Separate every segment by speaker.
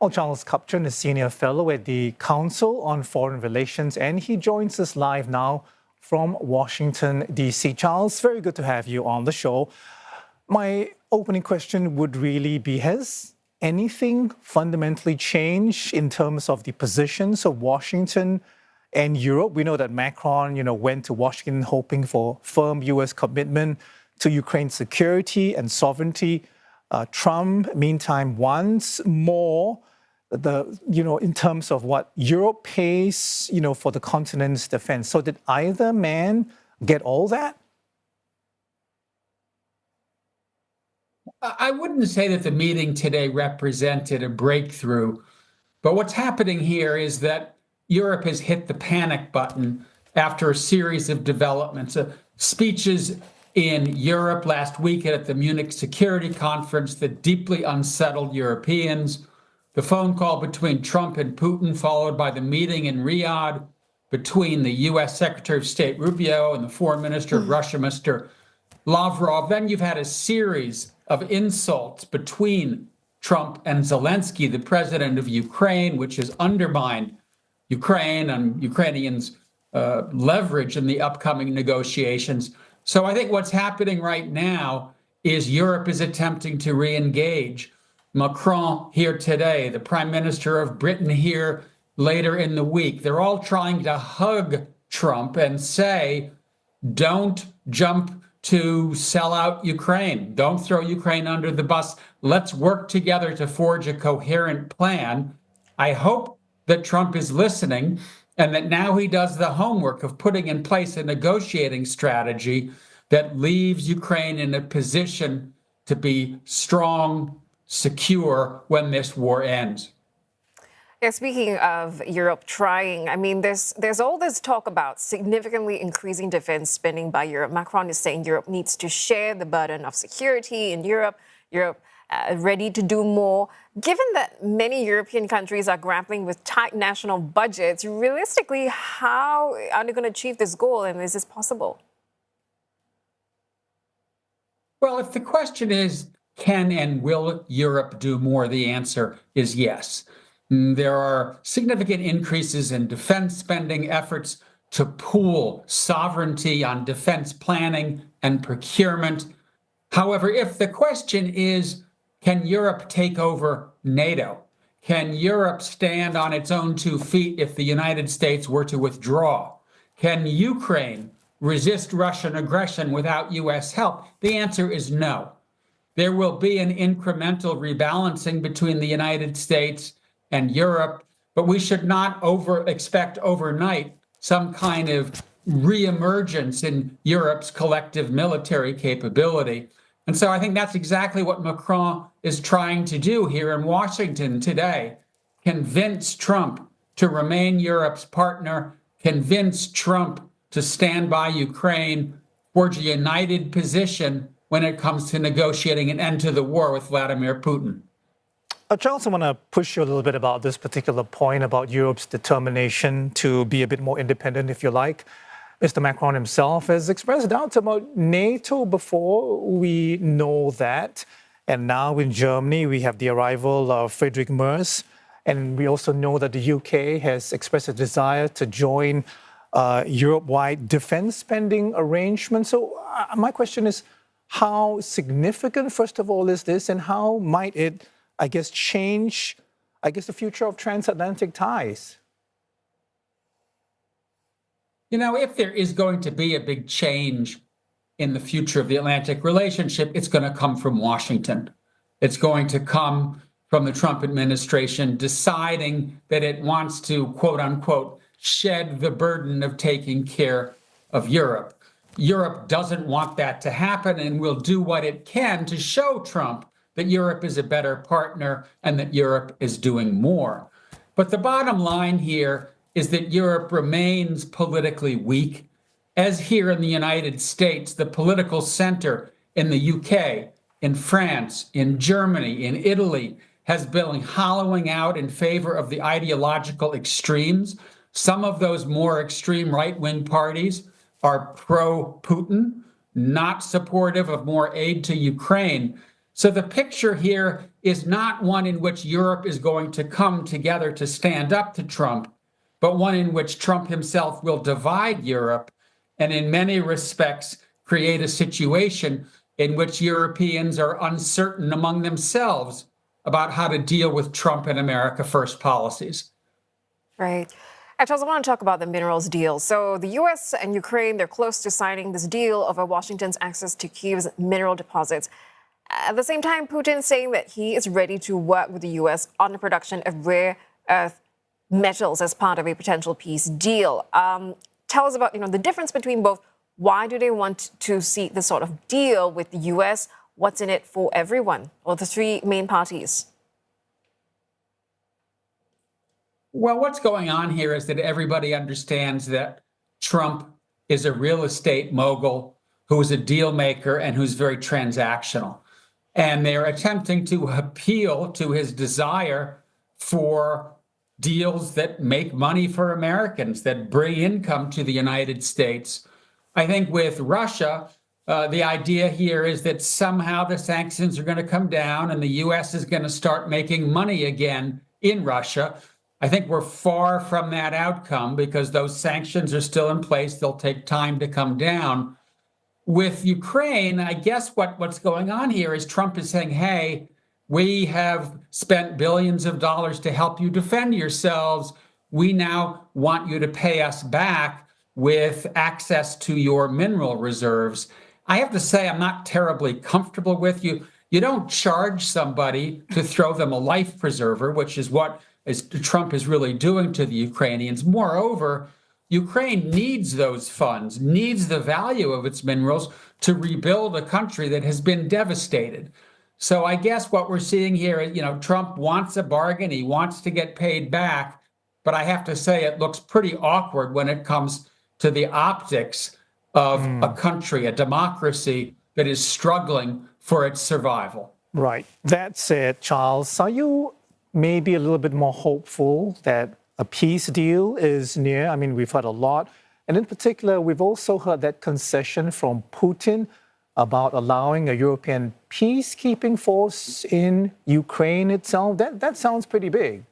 Speaker 1: Well, Charles Kupchan is Senior Fellow at the Council on Foreign Relations, and he joins us live now from Washington, D.C. Charles, very good to have you on the show. My opening question would really be, has anything fundamentally changed in terms of the positions of Washington and Europe? We know that Macron, went to Washington hoping for firm U.S. commitment to Ukraine's security and sovereignty. Trump, meantime, wants more in terms of what Europe pays, for the continent's defense. So did either man get all that?
Speaker 2: I wouldn't say that the meeting today represented a breakthrough, but what's happening here is that Europe has hit the panic button after a series of developments. Speeches in Europe last week at the Munich Security Conference that deeply unsettled Europeans, the phone call between Trump and Putin, followed by the meeting in Riyadh between the U.S. Secretary of State Rubio and the Foreign Minister of Russia, Mr. Lavrov. Then you've had a series of insults between Trump and Zelensky, the president of Ukraine, which has undermined Ukraine and Ukrainians' leverage in the upcoming negotiations. So I think what's happening right now is Europe is attempting to re-engage. Macron here today, the Prime Minister of Britain here later in the week. They're all trying to hug Trump and say, don't jump to sell out Ukraine. Don't throw Ukraine under the bus. Let's work together to forge a coherent plan. I hope that Trump is listening and that now he does the homework of putting in place a negotiating strategy that leaves Ukraine in a position to be strong, secure when this war ends.
Speaker 3: Yeah, speaking of Europe trying, there's all this talk about significantly increasing defense spending by Europe. Macron is saying Europe needs to share the burden of security in Europe. Europe ready to do more. Given that many European countries are grappling with tight national budgets, realistically, how are they going to achieve this goal, and is this possible?
Speaker 2: Well, if the question is, can and will Europe do more? The answer is yes. There are significant increases in defense spending, efforts to pool sovereignty on defense planning and procurement. However, if the question is, can Europe take over NATO? Can Europe stand on its own 2 feet if the United States were to withdraw? Can Ukraine resist Russian aggression without U.S. help? The answer is no. There will be an incremental rebalancing between the United States and Europe, but we should not expect overnight some kind of reemergence in Europe's collective military capability. And so I think that's exactly what Macron is trying to do here in Washington today. Convince Trump to remain Europe's partner, convince Trump to stand by Ukraine, forge a united position when it comes to negotiating an end to the war with Vladimir Putin.
Speaker 1: Charles, I want to push you a little bit about this particular point about Europe's determination to be a bit more independent, if you like. Mr. Macron himself has expressed doubts about NATO before. We know that. And now in Germany, we have the arrival of Friedrich Merz. And we also know that the UK has expressed a desire to join Europe-wide defense spending arrangements. So my question is, how significant, first of all, is this, and how might it, change, the future of transatlantic ties?
Speaker 2: If there is going to be a big change in the future of the Atlantic relationship, it's going to come from Washington. It's going to come from the Trump administration deciding that it wants to, quote unquote, shed the burden of taking care of Europe. Europe doesn't want that to happen and will do what it can to show Trump that Europe is a better partner and that Europe is doing more. But the bottom line here is that Europe remains politically weak. As here in the United States, the political center in the UK, in France, in Germany, in Italy, has been hollowing out in favor of the ideological extremes. Some of those more extreme right-wing parties are pro-Putin, not supportive of more aid to Ukraine. So the picture here is not one in which Europe is going to come together to stand up to Trump, but one in which Trump himself will divide Europe and in many respects create a situation in which Europeans are uncertain among themselves about how to deal with Trump and America First policies.
Speaker 3: Right. Charles, I want to talk about the minerals deal. So the U.S. and Ukraine, they're close to signing this deal over Washington's access to Kiev's mineral deposits. At the same time, Putin is saying that he is ready to work with the U.S. on the production of rare earth metals as part of a potential peace deal. Tell us about, the difference between both. Why do they want to see this sort of deal with the U.S.? What's in it for everyone, or the three main parties?
Speaker 2: Well, what's going on here is that everybody understands that Trump is a real estate mogul who is a deal maker and who's very transactional. And they're attempting to appeal to his desire for deals that make money for Americans, that bring income to the United States. I think with Russia, the idea here is that somehow the sanctions are going to come down and the U.S. is going to start making money again in Russia. I think we're far from that outcome because those sanctions are still in place. They'll take time to come down. With Ukraine, I guess what's going on here is Trump is saying, hey, we have spent billions of dollars to help you defend yourselves. We now want you to pay us back with access to your mineral reserves. I have to say, I'm not terribly comfortable with you. You don't charge somebody to throw them a life preserver, which is what Trump is really doing to the Ukrainians. Moreover, Ukraine needs those funds, needs the value of its minerals to rebuild a country that has been devastated. So I guess what we're seeing here is, Trump wants a bargain. He wants to get paid back. But I have to say, it looks pretty awkward when it comes to the optics of a country, a democracy that is struggling for its survival.
Speaker 1: Right. That said, Charles, are you maybe a little bit more hopeful that a peace deal is near? I mean, we've heard a lot. And in particular, we've also heard that concession from Putin about allowing a European peacekeeping force in Ukraine itself. That sounds pretty big.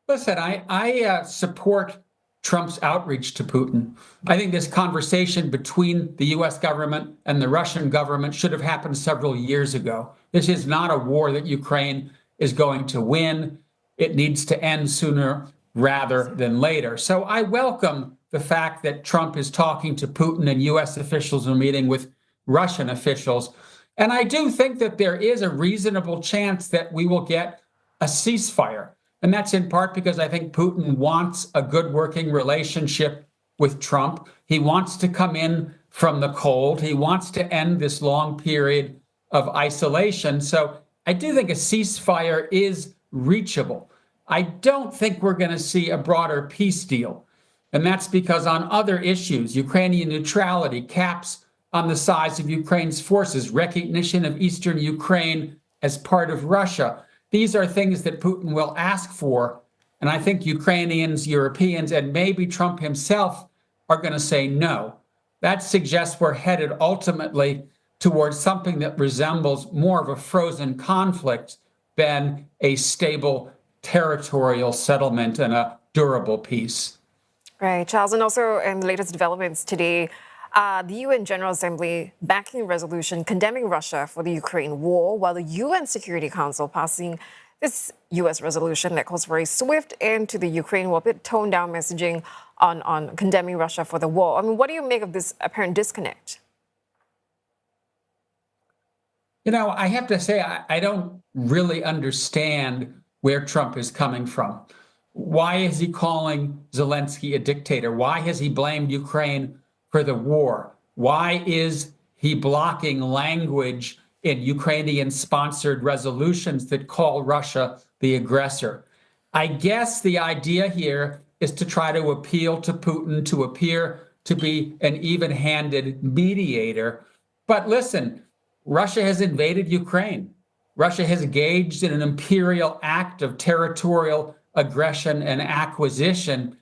Speaker 2: Listen, I support Trump's outreach to Putin. I think this conversation between the U.S. government and the Russian government should have happened several years ago. This is not a war that Ukraine is going to win. It needs to end sooner rather than later. So I welcome the fact that Trump is talking to Putin and U.S. officials are meeting with Russian officials. And I do think that there is a reasonable chance that we will get a ceasefire. And that's in part because I think Putin wants a good working relationship with Trump. He wants to come in from the cold. He wants to end this long period of isolation. So I do think a ceasefire is reachable. I don't think we're going to see a broader peace deal. And that's because on other issues, Ukrainian neutrality, caps on the size of Ukraine's forces, recognition of Eastern Ukraine as part of Russia, these are things that Putin will ask for. And I think Ukrainians, Europeans, and maybe Trump himself are going to say no. That suggests we're headed ultimately towards something that resembles more of a frozen conflict than a stable territorial settlement and a durable peace.
Speaker 3: Right, Charles. And also in the latest developments today, the UN General Assembly backing a resolution condemning Russia for the Ukraine war, while the UN Security Council passing this U.S. resolution that calls for a swift end to the Ukraine war, a bit toned down messaging on condemning Russia for the war. I mean, what do you make of this apparent disconnect?
Speaker 2: I have to say, I don't really understand where Trump is coming from. Why is he calling Zelensky a dictator? Why has he blamed Ukraine for the war? Why is he blocking language in Ukrainian-sponsored resolutions that call Russia the aggressor? I guess the idea here is to try to appeal to Putin to appear to be an even-handed mediator. But listen, Russia has invaded Ukraine. Russia has engaged in an imperial act of territorial aggression and acquisition.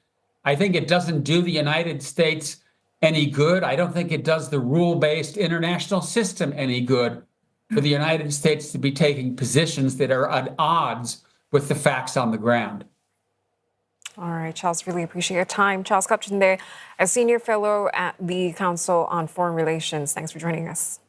Speaker 2: I think it doesn't do the United States any good. I don't think it does the rule-based international system any good. for the United States to be taking positions that are at odds with the facts on the ground.
Speaker 3: All right, Charles, really appreciate your time. Charles Kupchan there, a senior fellow at the Council on Foreign Relations. Thanks for joining us.